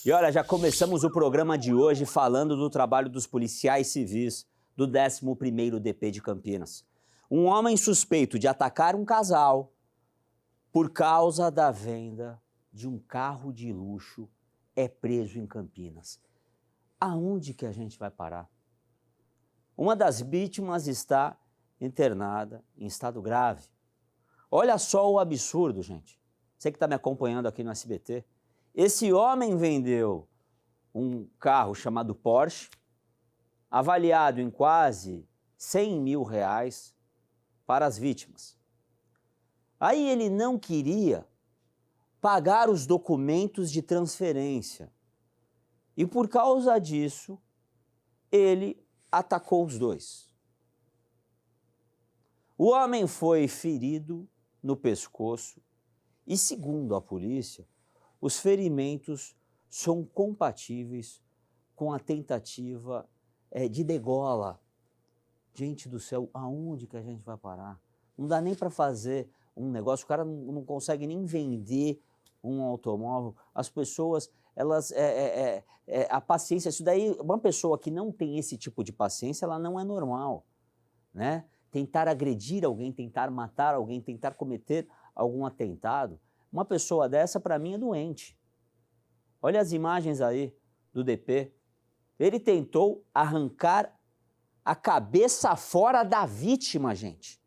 E olha, já começamos o programa de hoje falando do trabalho dos policiais civis do 11º DP de Campinas. Um homem suspeito de atacar um casal por causa da venda de um carro de luxo é preso em Campinas. Aonde que a gente vai parar? Uma das vítimas está internada em estado grave. Olha só o absurdo, gente. Você que está me acompanhando aqui no SBT. Esse homem vendeu um carro chamado Porsche, avaliado em quase 100 mil reais, para as vítimas. Aí ele não queria pagar os documentos de transferência. E por causa disso, ele atacou os dois. O homem foi ferido no pescoço e, segundo a polícia, os ferimentos são compatíveis com a tentativa de degola. Gente do céu, aonde que a gente vai parar? Não dá nem para fazer um negócio, o cara não consegue nem vender um automóvel. As pessoas, elas, a paciência, isso daí, uma pessoa que não tem esse tipo de paciência, ela não é normal, né? Tentar agredir alguém, tentar matar alguém, tentar cometer algum atentado, uma pessoa dessa, para mim, é doente. Olha as imagens aí do DP. Ele tentou arrancar a cabeça fora da vítima, gente.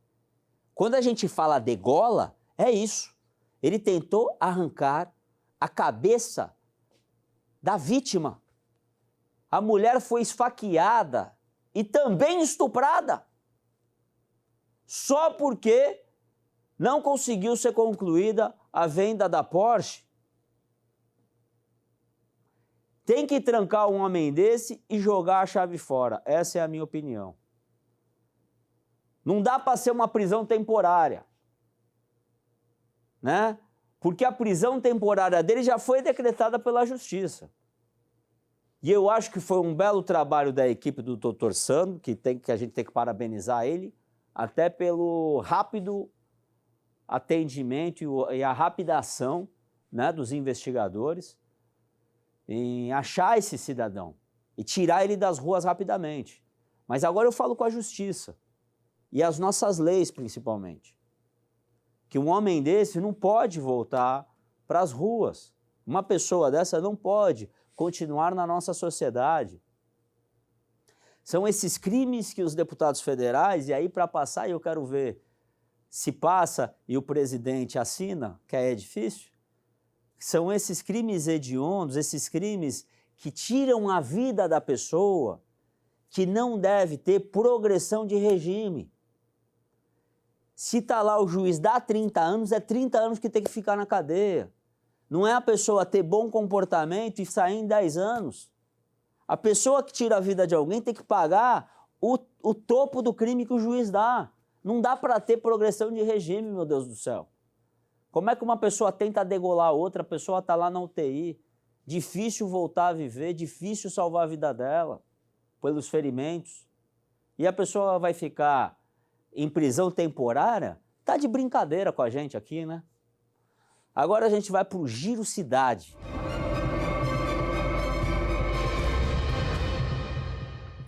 Quando a gente fala degola, é isso. Ele tentou arrancar a cabeça da vítima. A mulher foi esfaqueada e também estuprada. Só porque não conseguiu ser concluída a venda da Porsche. Tem que trancar um homem desse e jogar a chave fora. Essa é a minha opinião. Não dá para ser uma prisão temporária, né? Porque a prisão temporária dele já foi decretada pela Justiça. E eu acho que foi um belo trabalho da equipe do Dr. Sandro, que a gente tem que parabenizar ele, até pelo rápido atendimento e a rápida ação, né, dos investigadores em achar esse cidadão e tirar ele das ruas rapidamente. Mas agora eu falo com a Justiça e as nossas leis, principalmente, que um homem desse não pode voltar para as ruas. Uma pessoa dessa não pode continuar na nossa sociedade. São esses crimes que os deputados federais, e aí para passar eu quero ver se passa e o presidente assina, que é difícil, são esses crimes hediondos, esses crimes que tiram a vida da pessoa, que não deve ter progressão de regime. Se está lá o juiz dá 30 anos, é 30 anos que tem que ficar na cadeia. Não é a pessoa ter bom comportamento e sair em 10 anos. A pessoa que tira a vida de alguém tem que pagar o topo do crime que o juiz dá. Não dá para ter progressão de regime, meu Deus do céu. Como é que uma pessoa tenta degolar a outra, a pessoa está lá na UTI, difícil voltar a viver, difícil salvar a vida dela, pelos ferimentos, e a pessoa vai ficar em prisão temporária? Tá de brincadeira com a gente aqui, né? Agora a gente vai para o Giro Cidade.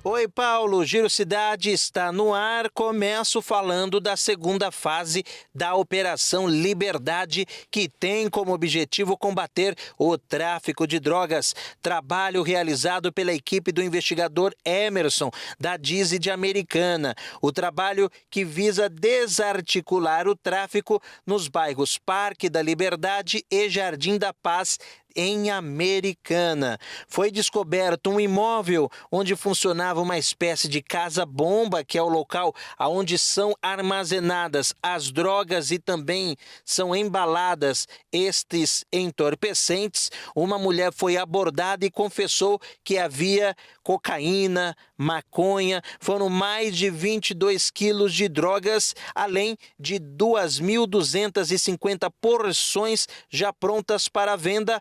Oi, Paulo, Giro Cidade está no ar. Começo falando da segunda fase da Operação Liberdade, que tem como objetivo combater o tráfico de drogas. Trabalho realizado pela equipe do investigador Emerson, da DISI de Americana. O trabalho que visa desarticular o tráfico nos bairros Parque da Liberdade e Jardim da Paz, em Americana. Foi descoberto um imóvel onde funcionava uma espécie de casa-bomba, que é o local onde são armazenadas as drogas e também são embaladas estes entorpecentes. Uma mulher foi abordada e confessou que havia cocaína, maconha, foram mais de 22 quilos de drogas, além de 2.250 porções já prontas para venda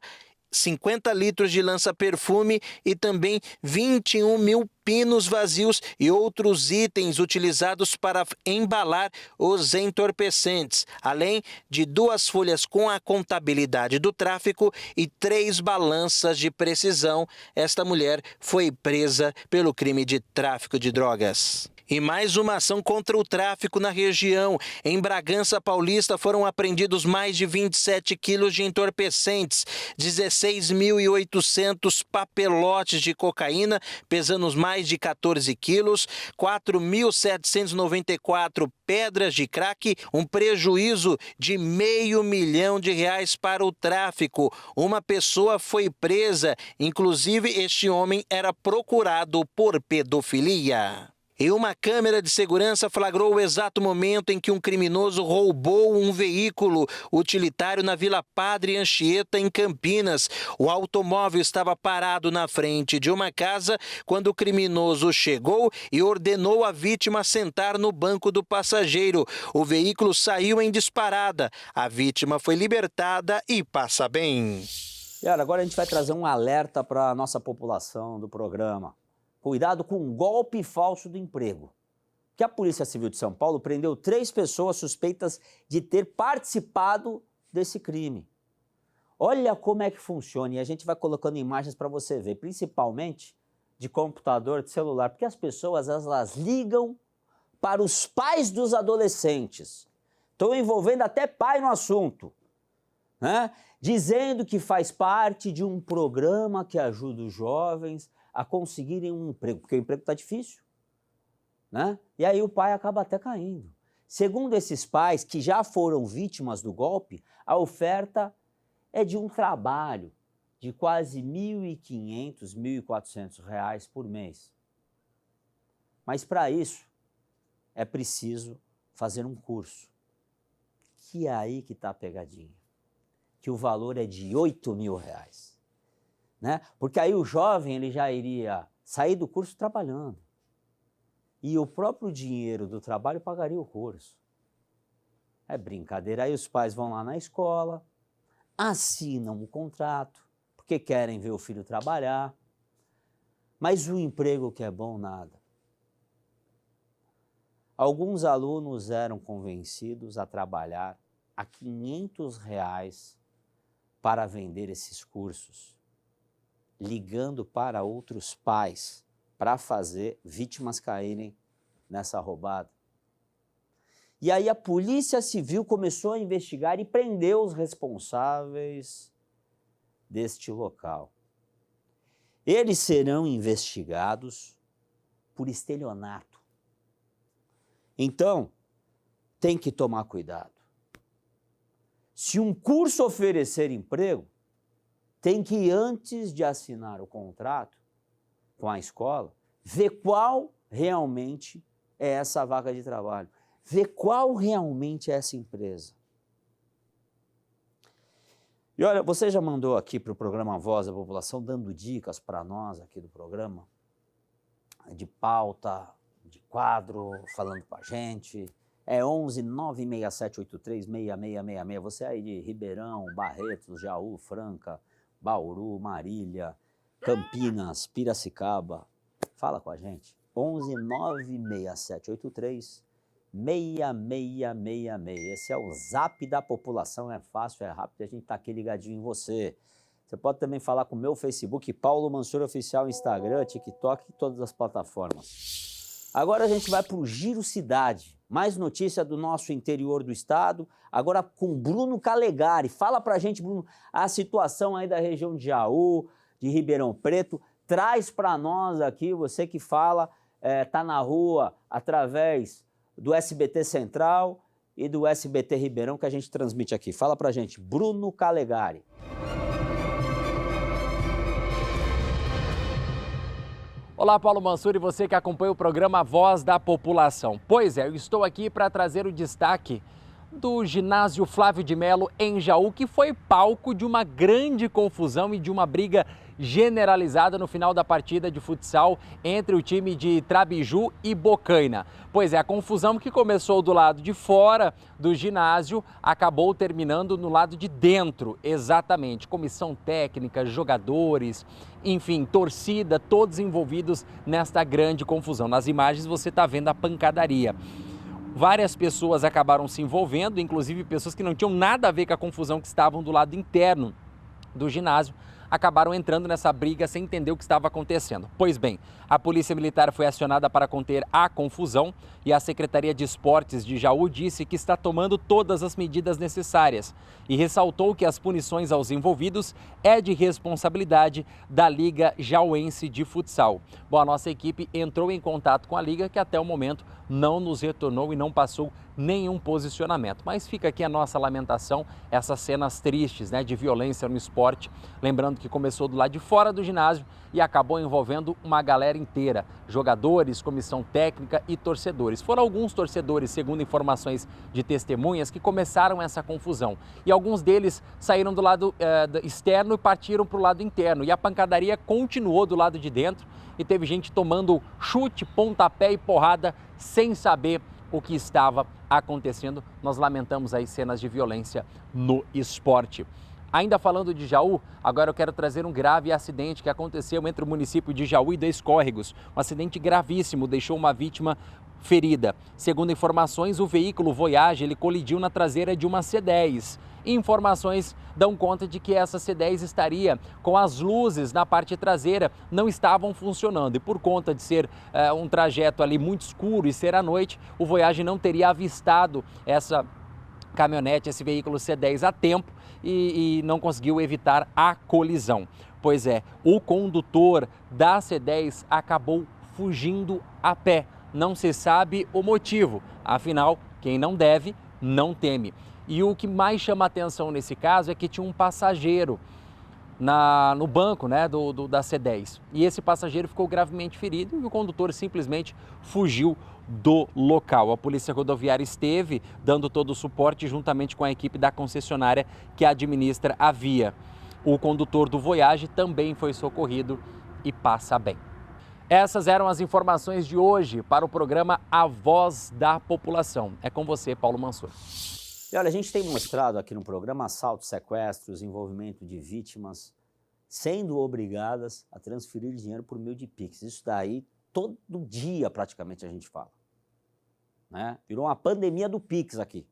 50 litros de lança-perfume e também 21 mil pinos vazios e outros itens utilizados para embalar os entorpecentes, além de 2 folhas com a contabilidade do tráfico e 3 balanças de precisão. Esta mulher foi presa pelo crime de tráfico de drogas. E mais uma ação contra o tráfico na região. Em Bragança Paulista foram apreendidos mais de 27 quilos de entorpecentes, 16.800 papelotes de cocaína, pesando mais de 14 quilos, 4.794 pedras de crack, um prejuízo de R$500 mil para o tráfico. Uma pessoa foi presa, inclusive este homem era procurado por pedofilia. E uma câmera de segurança flagrou o exato momento em que um criminoso roubou um veículo utilitário na Vila Padre Anchieta, em Campinas. O automóvel estava parado na frente de uma casa quando o criminoso chegou e ordenou a vítima sentar no banco do passageiro. O veículo saiu em disparada. A vítima foi libertada e passa bem. E olha, agora a gente vai trazer um alerta para a nossa população do programa. Cuidado com o golpe falso do emprego. Que a Polícia Civil de São Paulo prendeu 3 pessoas suspeitas de ter participado desse crime. Olha como é que funciona, e a gente vai colocando imagens para você ver, principalmente de computador, de celular, porque as pessoas elas ligam para os pais dos adolescentes. Estão envolvendo até pai no assunto, né? Dizendo que faz parte de um programa que ajuda os jovens a conseguirem um emprego, porque o emprego está difícil, né? E aí o pai acaba até caindo. Segundo esses pais que já foram vítimas do golpe, a oferta é de um trabalho de quase R$ 1.500, R$ 1.400 por mês. Mas para isso é preciso fazer um curso, que é aí que está a pegadinha, que o valor é de R$ 8.000. Né? Porque aí o jovem ele já iria sair do curso trabalhando. E o próprio dinheiro do trabalho pagaria o curso. É brincadeira. Aí os pais vão lá na escola, assinam um contrato, porque querem ver o filho trabalhar. Mas o emprego que é bom, nada. Alguns alunos eram convencidos a trabalhar a R$ 500 para vender esses cursos, ligando para outros pais para fazer vítimas caírem nessa roubada. E aí a Polícia Civil começou a investigar e prendeu os responsáveis deste local. Eles serão investigados por estelionato. Então, tem que tomar cuidado. Se um curso oferecer emprego, tem que, antes de assinar o contrato com a escola, ver qual realmente é essa vaga de trabalho, ver qual realmente é essa empresa. E olha, você já mandou aqui para o programa Voz da População, dando dicas para nós aqui do programa, de pauta, de quadro, falando com a gente. É 11 967 83 6666. Você aí de Ribeirão, Barretos, Jaú, Franca, Bauru, Marília, Campinas, Piracicaba. Fala com a gente. 11 96783 6666. Esse é o Zap da População. É fácil, é rápido. A gente tá aqui ligadinho em você. Você pode também falar com o meu Facebook, Paulo Mansur Oficial, Instagram, TikTok e todas as plataformas. Agora a gente vai para o Giro Cidade. Mais notícia do nosso interior do estado, agora com Bruno Calegari. Fala pra gente, Bruno, a situação aí da região de Jaú, de Ribeirão Preto. Traz para nós aqui, você que fala, tá na rua através do SBT Central e do SBT Ribeirão, que a gente transmite aqui. Fala pra gente, Bruno Calegari. Olá, Paulo Mansur e você que acompanha o programa Voz da População. Pois é, eu estou aqui para trazer o destaque do ginásio Flávio de Melo em Jaú, que foi palco de uma grande confusão e de uma briga generalizada no final da partida de futsal entre o time de Trabiju e Bocaina. Pois é, a confusão que começou do lado de fora do ginásio acabou terminando no lado de dentro, exatamente. Comissão técnica, jogadores, enfim, torcida, todos envolvidos nesta grande confusão. Nas imagens você está vendo a pancadaria. Várias pessoas acabaram se envolvendo, inclusive pessoas que não tinham nada a ver com a confusão, que estavam do lado interno do ginásio, acabaram entrando nessa briga sem entender o que estava acontecendo. Pois bem, a Polícia Militar foi acionada para conter a confusão e a Secretaria de Esportes de Jaú disse que está tomando todas as medidas necessárias e ressaltou que as punições aos envolvidos é de responsabilidade da Liga Jauense de Futsal. Bom, a nossa equipe entrou em contato com a Liga, que até o momento não nos retornou e não passou nenhum posicionamento. Mas fica aqui a nossa lamentação, essas cenas tristes, né, de violência no esporte. Lembrando que começou do lado de fora do ginásio e acabou envolvendo uma galera inteira, jogadores, comissão técnica e torcedores. Foram alguns torcedores, segundo informações de testemunhas, que começaram essa confusão. E alguns deles saíram do lado externo e partiram para o lado interno. E a pancadaria continuou do lado de dentro e teve gente tomando chute, pontapé e porrada sem saber o que estava acontecendo. Nós lamentamos aí cenas de violência no esporte. Ainda falando de Jaú, agora eu quero trazer um grave acidente que aconteceu entre o município de Jaú e Dois Córregos. Um acidente gravíssimo, deixou uma vítima ferida. Segundo informações, o veículo Voyage ele colidiu na traseira de uma C10. Informações dão conta de que essa C10 estaria com as luzes na parte traseira, não estavam funcionando. E por conta de ser um trajeto ali muito escuro e ser à noite, o Voyage não teria avistado essa caminhonete, esse veículo C10 a tempo e não conseguiu evitar a colisão. Pois é, o condutor da C10 acabou fugindo a pé. Não se sabe o motivo, afinal, quem não deve, não teme. E o que mais chama atenção nesse caso é que tinha um passageiro no banco, né, da C10. E esse passageiro ficou gravemente ferido e o condutor simplesmente fugiu do local. A Polícia Rodoviária esteve dando todo o suporte juntamente com a equipe da concessionária que administra a via. O condutor do Voyage também foi socorrido e passa bem. Essas eram as informações de hoje para o programa A Voz da População. É com você, Paulo Mansur. E olha, a gente tem mostrado aqui no programa assaltos, sequestros, envolvimento de vítimas sendo obrigadas a transferir dinheiro por meio de Pix. Isso daí todo dia praticamente a gente fala. Né? Virou uma pandemia do Pix aqui.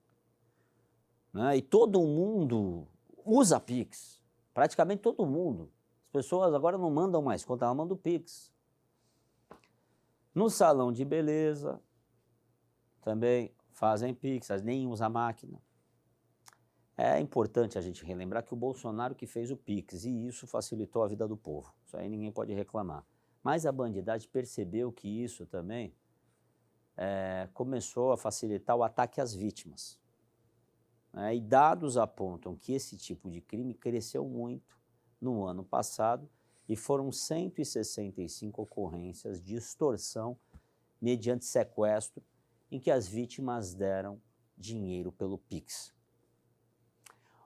Né? E todo mundo usa Pix. Praticamente todo mundo. As pessoas agora não mandam mais conta, elas mandam Pix. No salão de beleza também fazem Pix, nem usam máquina. É importante a gente relembrar que o Bolsonaro que fez o Pix e isso facilitou a vida do povo. Isso aí ninguém pode reclamar. Mas a bandidagem percebeu que isso também começou a facilitar o ataque às vítimas. E dados apontam que esse tipo de crime cresceu muito no ano passado e foram 165 ocorrências de extorsão mediante sequestro em que as vítimas deram dinheiro pelo Pix.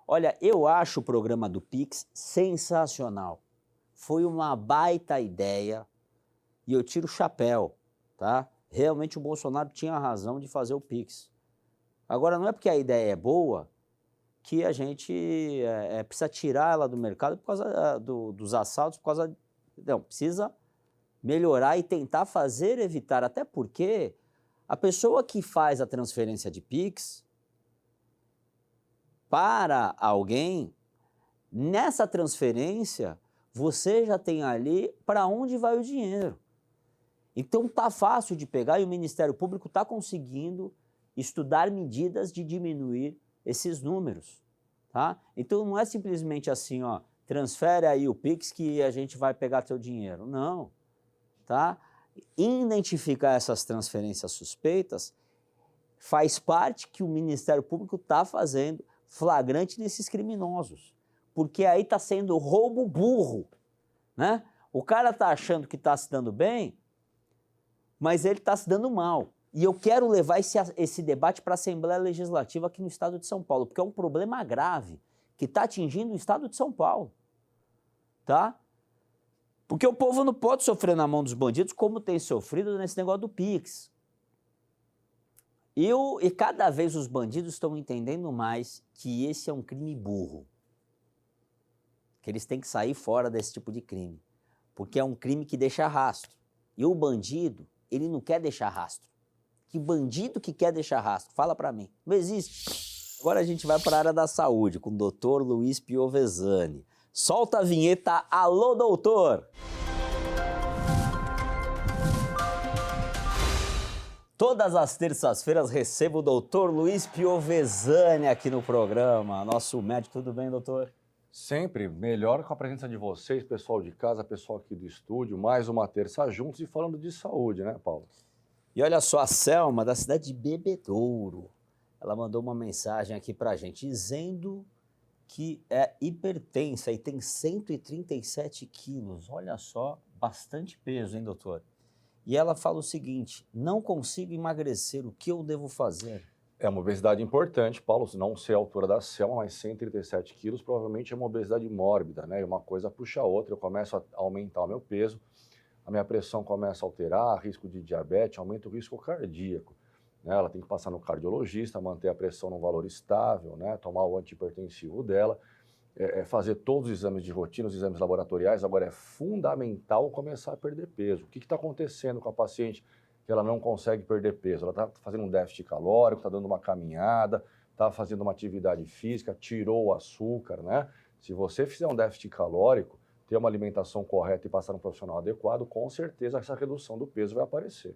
Olha, eu acho o programa do Pix sensacional. Foi uma baita ideia e eu tiro o chapéu, tá? Realmente o Bolsonaro tinha razão de fazer o Pix. Agora, não é porque a ideia é boa que a gente precisa tirar ela do mercado por causa dos assaltos, por causa... Não, precisa melhorar e tentar evitar, até porque a pessoa que faz a transferência de Pix para alguém, nessa transferência, você já tem ali para onde vai o dinheiro. Então tá fácil de pegar e o Ministério Público está conseguindo estudar medidas de diminuir esses números, tá? Então não é simplesmente assim, ó, transfere aí o Pix que a gente vai pegar teu dinheiro. Não, tá? Identificar essas transferências suspeitas faz parte que o Ministério Público está fazendo flagrante nesses criminosos, porque aí está sendo roubo burro, né? O cara está achando que está se dando bem, mas ele está se dando mal. E eu quero levar esse debate para a Assembleia Legislativa aqui no estado de São Paulo, porque é um problema grave que está atingindo o estado de São Paulo, tá? Porque o povo não pode sofrer na mão dos bandidos como tem sofrido nesse negócio do Pix. E cada vez os bandidos estão entendendo mais que esse é um crime burro. Que eles têm que sair fora desse tipo de crime. Porque é um crime que deixa rastro. E o bandido, ele não quer deixar rastro. Que bandido que quer deixar rastro? Fala pra mim. Não existe. Agora a gente vai para a área da saúde com o Dr. Luiz Piovesani. Solta a vinheta. Alô, doutor! Todas as terças-feiras recebo o doutor Luiz Piovesani aqui no programa. Nosso médico, tudo bem, doutor? Sempre melhor com a presença de vocês, pessoal de casa, pessoal aqui do estúdio, mais uma terça juntos e falando de saúde, né, Paulo? E olha só, a Selma, da cidade de Bebedouro, ela mandou uma mensagem aqui pra gente, dizendo que é hipertensa e tem 137 quilos. Olha só, bastante peso, hein, doutor? E ela fala o seguinte, não consigo emagrecer, o que eu devo fazer? É uma obesidade importante, Paulo, não sei a altura da Selma, mas 137 quilos provavelmente é uma obesidade mórbida, né? E uma coisa puxa a outra, eu começo a aumentar o meu peso, a minha pressão começa a alterar, risco de diabetes, aumenta o risco cardíaco. Né? Ela tem que passar no cardiologista, manter a pressão num valor estável, né? Tomar o antihipertensivo dela, fazer todos os exames de rotina, os exames laboratoriais. Agora é fundamental começar a perder peso. O que está acontecendo com a paciente que ela não consegue perder peso? Ela está fazendo um déficit calórico, está dando uma caminhada, está fazendo uma atividade física, tirou o açúcar, né? Se você fizer um déficit calórico, ter uma alimentação correta e passar um profissional adequado, com certeza essa redução do peso vai aparecer.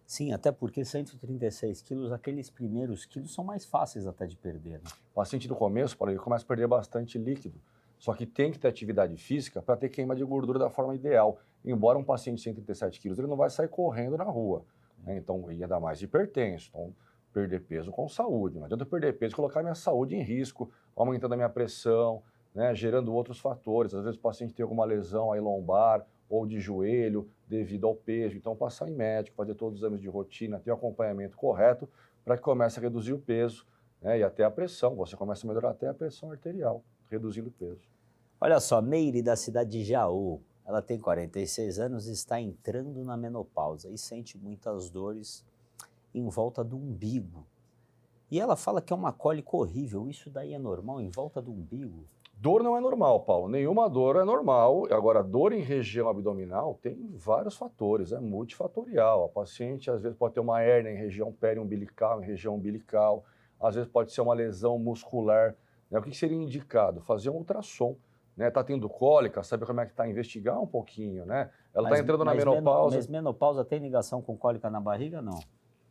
Sim, até porque 136 quilos, aqueles primeiros quilos são mais fáceis até de perder, né? O paciente no começo, Paulo, ele começa a perder bastante líquido, só que tem que ter atividade física para ter queima de gordura da forma ideal. Embora um paciente de 137 quilos, ele não vai sair correndo na rua, né? Então, e ainda mais hipertenso, então perder peso com saúde. Não adianta eu perder peso e colocar minha saúde em risco, aumentando a minha pressão, né, gerando outros fatores. Às vezes o paciente tem alguma lesão aí lombar ou de joelho devido ao peso. Então, passar em médico, fazer todos os exames de rotina, ter o acompanhamento correto para que comece a reduzir o peso, né, e até a pressão. Você começa a melhorar até a pressão arterial, reduzindo o peso. Olha só, Meire, da cidade de Jaú, ela tem 46 anos e está entrando na menopausa e sente muitas dores em volta do umbigo. E ela fala que é uma cólica horrível. Isso daí é normal em volta do umbigo? Dor não é normal, Paulo. Nenhuma dor é normal. Agora, dor em região abdominal tem vários fatores, é multifatorial. A paciente, às vezes, pode ter uma hérnia em região periumbilical, em região umbilical. Às vezes, pode ser uma lesão muscular. Né? O que seria indicado? Fazer um ultrassom. Né? Tá tendo cólica, saber como é que tá, investigar um pouquinho, né? Ela está entrando na menopausa. Mas menopausa tem ligação com cólica na barriga, não?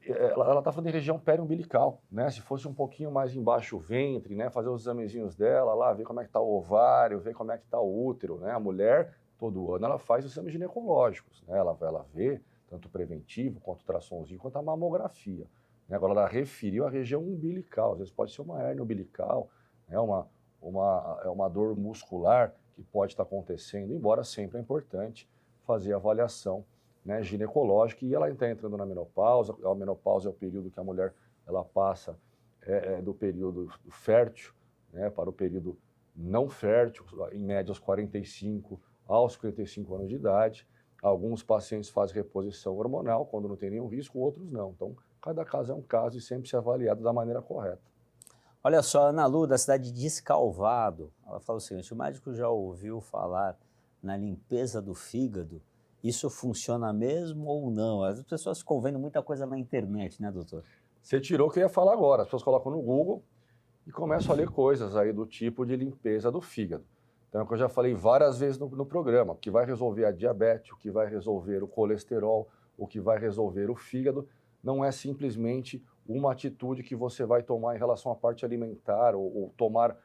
Ela está falando em região periumbilical, né? Se fosse um pouquinho mais embaixo o ventre, né? Fazer os examezinhos dela lá, ver como é que está o ovário, ver como é que está o útero, né? A mulher, todo ano, ela faz os exames ginecológicos, né? Ela vê tanto o preventivo, quanto o ultrassomzinho, quanto a mamografia. Né? Agora, ela referiu a região umbilical, às vezes pode ser uma hérnia umbilical, né? uma dor muscular que pode estar acontecendo, embora sempre é importante fazer a avaliação, né, ginecológica, e ela está entrando na menopausa. A menopausa é o período que a mulher ela passa do período fértil, né, para o período não fértil, em média aos 45 aos 55 anos de idade. Alguns pacientes fazem reposição hormonal quando não tem nenhum risco, outros não. Então, cada caso é um caso e sempre ser avaliado da maneira correta. Olha só, Ana Lu, da cidade de Descalvado, ela fala o seguinte, o médico já ouviu falar na limpeza do fígado? Isso funciona mesmo ou não? As pessoas ficam vendo muita coisa na internet, né, doutor? Você tirou o que eu ia falar agora. As pessoas colocam no Google e começam a ler coisas aí do tipo de limpeza do fígado. Então, é o que eu já falei várias vezes no programa, o que vai resolver a diabetes, o que vai resolver o colesterol, o que vai resolver o fígado, não é simplesmente uma atitude que você vai tomar em relação à parte alimentar ou tomar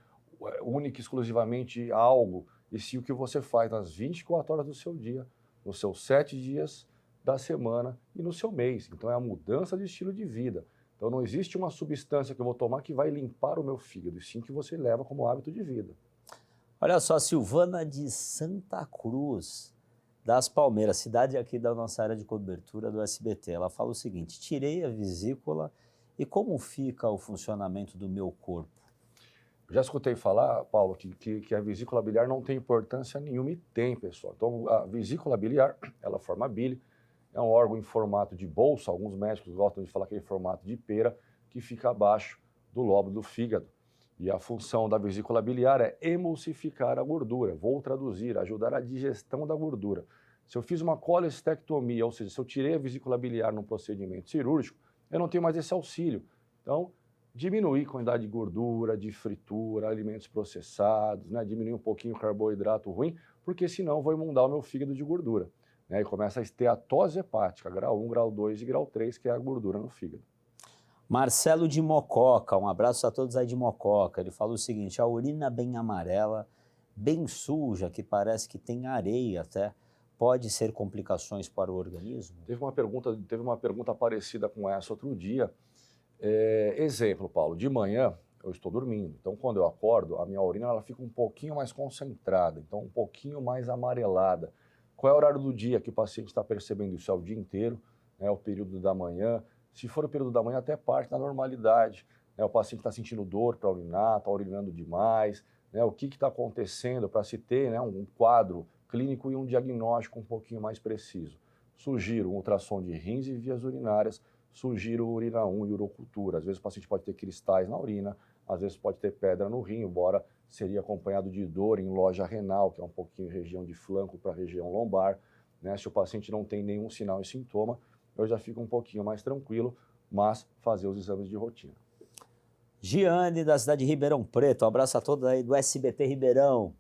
única e exclusivamente algo, e sim o que você faz nas 24 horas do seu dia, nos seus 7 dias da semana e no seu mês. Então, é a mudança de estilo de vida. Então, não existe uma substância que eu vou tomar que vai limpar o meu fígado, e sim que você leva como hábito de vida. Olha só, Silvana de Santa Cruz, das Palmeiras, cidade aqui da nossa área de cobertura do SBT. Ela fala o seguinte, tirei a vesícula e como fica o funcionamento do meu corpo? Já escutei falar, Paulo, que a vesícula biliar não tem importância nenhuma e tem, pessoal. Então, a vesícula biliar, ela forma bile, é um órgão em formato de bolsa, alguns médicos gostam de falar que é em formato de pera, que fica abaixo do lóbulo do fígado. E a função da vesícula biliar é emulsificar a gordura. Vou traduzir, ajudar a digestão da gordura. Se eu fiz uma colestectomia, ou seja, se eu tirei a vesícula biliar num procedimento cirúrgico, eu não tenho mais esse auxílio. Então, diminuir a quantidade de gordura, de fritura, alimentos processados, né? Diminuir um pouquinho o carboidrato ruim, porque senão eu vou inundar o meu fígado de gordura. Né? E começa a esteatose hepática, grau 1, grau 2 e grau 3, que é a gordura no fígado. Marcelo de Mococa, um abraço a todos aí de Mococa. Ele fala o seguinte: a urina bem amarela, bem suja, que parece que tem areia até, pode ser complicações para o organismo? Teve uma pergunta parecida com essa outro dia. Exemplo, Paulo, de manhã eu estou dormindo, então quando eu acordo, a minha urina ela fica um pouquinho mais concentrada, então um pouquinho mais amarelada. Qual é o horário do dia que o paciente está percebendo isso? É o dia inteiro, né, o período da manhã? Se for o período da manhã, até parte da normalidade. Né, o paciente está sentindo dor para urinar, está urinando demais, né, o que está acontecendo para se ter, né, um quadro clínico e um diagnóstico um pouquinho mais preciso. Sugiro um ultrassom de rins e vias urinárias, sugiro urina 1 e urocultura. Às vezes o paciente pode ter cristais na urina, às vezes pode ter pedra no rim, embora seria acompanhado de dor em loja renal, que é um pouquinho região de flanco para a região lombar. Né? Se o paciente não tem nenhum sinal e sintoma, eu já fico um pouquinho mais tranquilo, mas fazer os exames de rotina. Giane, da cidade de Ribeirão Preto, um abraço a todos aí do SBT Ribeirão.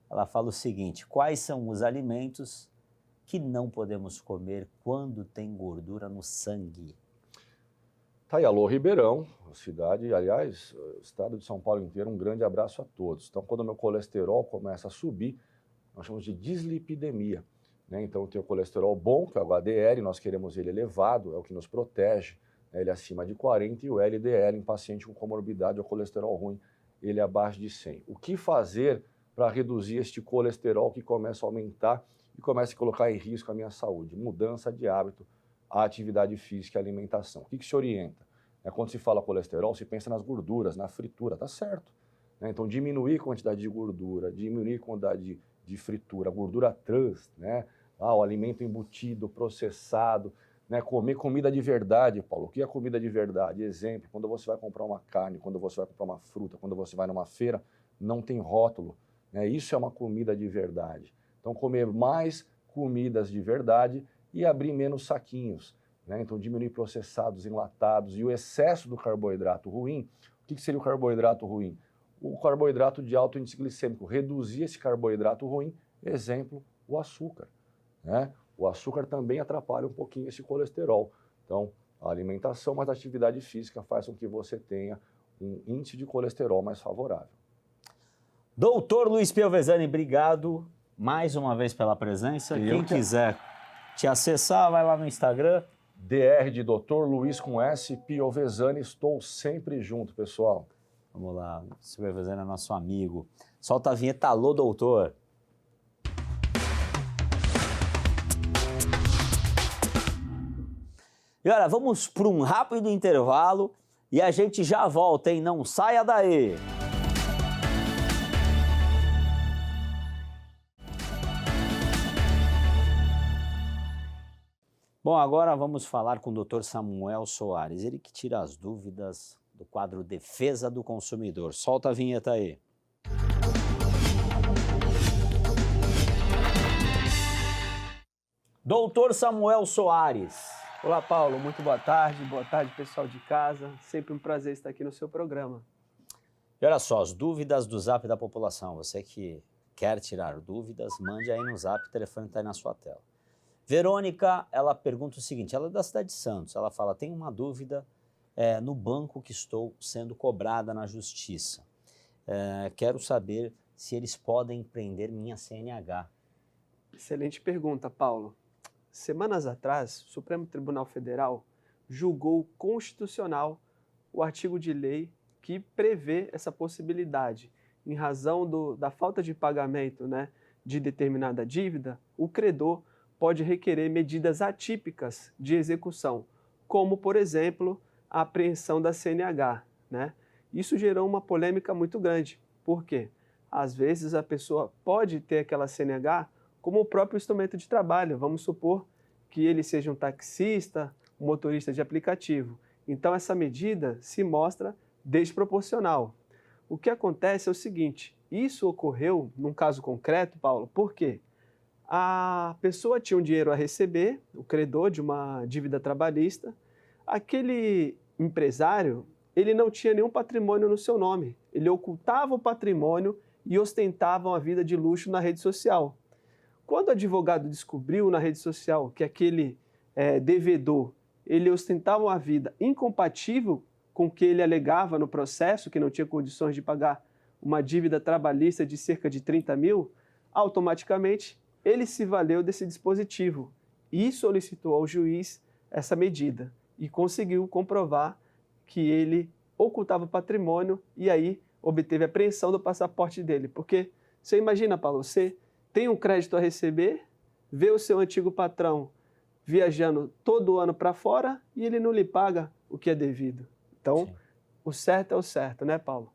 Ela fala o seguinte: quais são os alimentos que não podemos comer quando tem gordura no sangue? Tá aí, alô Ribeirão, cidade, aliás, o estado de São Paulo inteiro, um grande abraço a todos. Então, quando o meu colesterol começa a subir, nós chamamos de dislipidemia. Né? Então, eu tenho o colesterol bom, que é o HDL, nós queremos ele elevado, é o que nos protege, né? Ele acima de 40, e o LDL em paciente com comorbidade ou colesterol ruim, ele é abaixo de 100. O que fazer para reduzir este colesterol que começa a aumentar e começa a colocar em risco a minha saúde? Mudança de hábito, a atividade física e a alimentação. O que se orienta? Quando se fala colesterol, se pensa nas gorduras, na fritura, tá certo. Então, diminuir a quantidade de gordura, diminuir a quantidade de fritura, gordura trans, né? O alimento embutido, processado, né? Comer comida de verdade, Paulo. O que é comida de verdade? Exemplo, quando você vai comprar uma carne, quando você vai comprar uma fruta, quando você vai numa feira, não tem rótulo. Né? Isso é uma comida de verdade. Então, comer mais comidas de verdade e abrir menos saquinhos. Né? Então, diminuir processados, enlatados e o excesso do carboidrato ruim. O que seria o carboidrato ruim? O carboidrato de alto índice glicêmico. Reduzir esse carboidrato ruim, exemplo, o açúcar. Né? O açúcar também atrapalha um pouquinho esse colesterol. Então, a alimentação, mas a atividade física faz com que você tenha um índice de colesterol mais favorável. Doutor Luiz Piovesani, obrigado mais uma vez pela presença. Quem quiser te acessar, vai lá no Instagram. DR de Dr. Luiz com S, Piovesani, estou sempre junto, pessoal. Vamos lá, o Piovesani é nosso amigo. Solta a vinheta, alô, doutor. E olha, vamos para um rápido intervalo e a gente já volta, hein? Não saia daí! Bom, agora vamos falar com o Dr. Samuel Soares, ele que tira as dúvidas do quadro Defesa do Consumidor. Solta a vinheta aí. Doutor Samuel Soares. Olá, Paulo. Muito boa tarde, pessoal de casa. Sempre um prazer estar aqui no seu programa. E olha só, as dúvidas do Zap da população. Você que quer tirar dúvidas, mande aí no Zap, o telefone está aí na sua tela. Verônica, ela pergunta o seguinte, ela é da cidade de Santos, ela fala, tem uma dúvida no banco que estou sendo cobrada na justiça. Quero saber se eles podem prender minha CNH. Excelente pergunta, Paulo. Semanas atrás, o Supremo Tribunal Federal julgou constitucional o artigo de lei que prevê essa possibilidade. Em razão da falta de pagamento, né, de determinada dívida, o credor pode requerer medidas atípicas de execução, como, por exemplo, a apreensão da CNH. Né? Isso gerou uma polêmica muito grande. Por quê? Às vezes a pessoa pode ter aquela CNH como o próprio instrumento de trabalho. Vamos supor que ele seja um taxista, um motorista de aplicativo. Então essa medida se mostra desproporcional. O que acontece é o seguinte, isso ocorreu num caso concreto, Paulo, por quê? A pessoa tinha um dinheiro a receber, o credor de uma dívida trabalhista, aquele empresário, ele não tinha nenhum patrimônio no seu nome, ele ocultava o patrimônio e ostentava uma vida de luxo na rede social. Quando o advogado descobriu na rede social que aquele devedor, ele ostentava uma vida incompatível com o que ele alegava no processo, que não tinha condições de pagar uma dívida trabalhista de cerca de 30 mil, automaticamente ele se valeu desse dispositivo e solicitou ao juiz essa medida e conseguiu comprovar que ele ocultava o patrimônio e aí obteve a apreensão do passaporte dele. Porque você imagina, Paulo, você tem um crédito a receber, vê o seu antigo patrão viajando todo ano para fora e ele não lhe paga o que é devido. Então, sim, o certo é o certo, né, Paulo?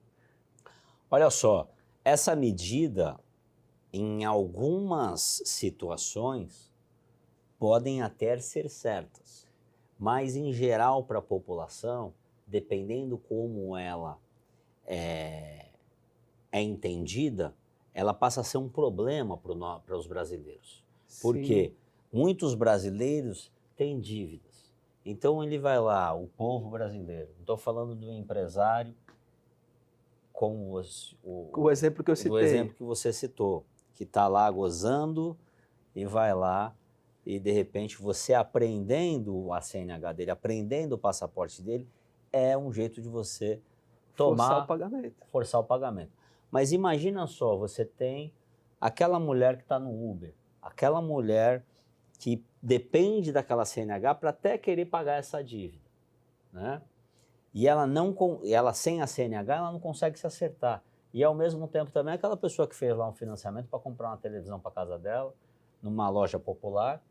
Olha só, essa medida, em algumas situações, podem até ser certas, mas, em geral, para a população, dependendo como ela é entendida, ela passa a ser um problema para os brasileiros. Porque muitos brasileiros têm dívidas. Então ele vai lá, o povo brasileiro, não estou falando do empresário como o exemplo que eu citei. O exemplo que você citou, que está lá gozando e vai lá e de repente você aprendendo a CNH dele, aprendendo o passaporte dele, é um jeito de você forçar o pagamento. Mas imagina só, você tem aquela mulher que está no Uber, aquela mulher que depende daquela CNH para até querer pagar essa dívida, né? E ela sem a CNH, ela não consegue se acertar. E ao mesmo tempo também aquela pessoa que fez lá um financiamento para comprar uma televisão para casa dela, numa loja popular,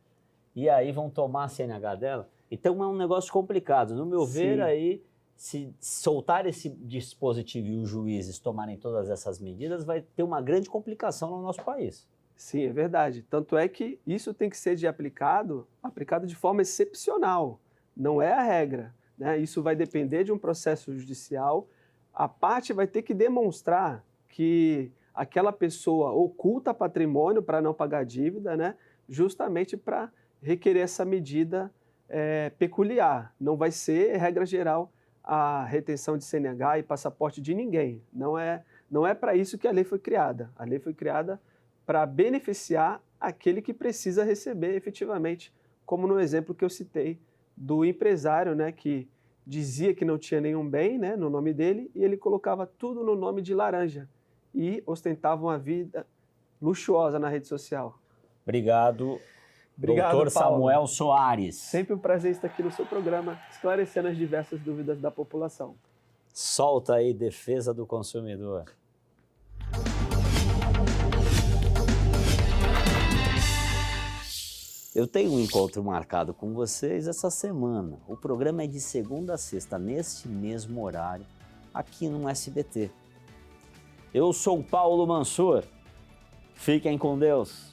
e aí vão tomar a CNH dela. Então é um negócio complicado. No meu ver, aí, se soltar esse dispositivo e os juízes tomarem todas essas medidas, vai ter uma grande complicação no nosso país. Sim, é verdade. Tanto é que isso tem que ser aplicado de forma excepcional, não é a regra, né? Isso vai depender de um processo judicial. A parte vai ter que demonstrar que aquela pessoa oculta patrimônio para não pagar dívida, né? Justamente para requerer essa medida peculiar. Não vai ser regra geral a retenção de CNH e passaporte de ninguém. Não é para isso que a lei foi criada. A lei foi criada para beneficiar aquele que precisa receber efetivamente, como no exemplo que eu citei do empresário, né, que dizia que não tinha nenhum bem, né, no nome dele, e ele colocava tudo no nome de laranja e ostentava uma vida luxuosa na rede social. Obrigado, Doutor Samuel Soares. Sempre um prazer estar aqui no seu programa, esclarecendo as diversas dúvidas da população. Solta aí, defesa do consumidor. Eu tenho um encontro marcado com vocês essa semana. O programa é de segunda a sexta, neste mesmo horário, aqui no SBT. Eu sou o Paulo Mansur. Fiquem com Deus.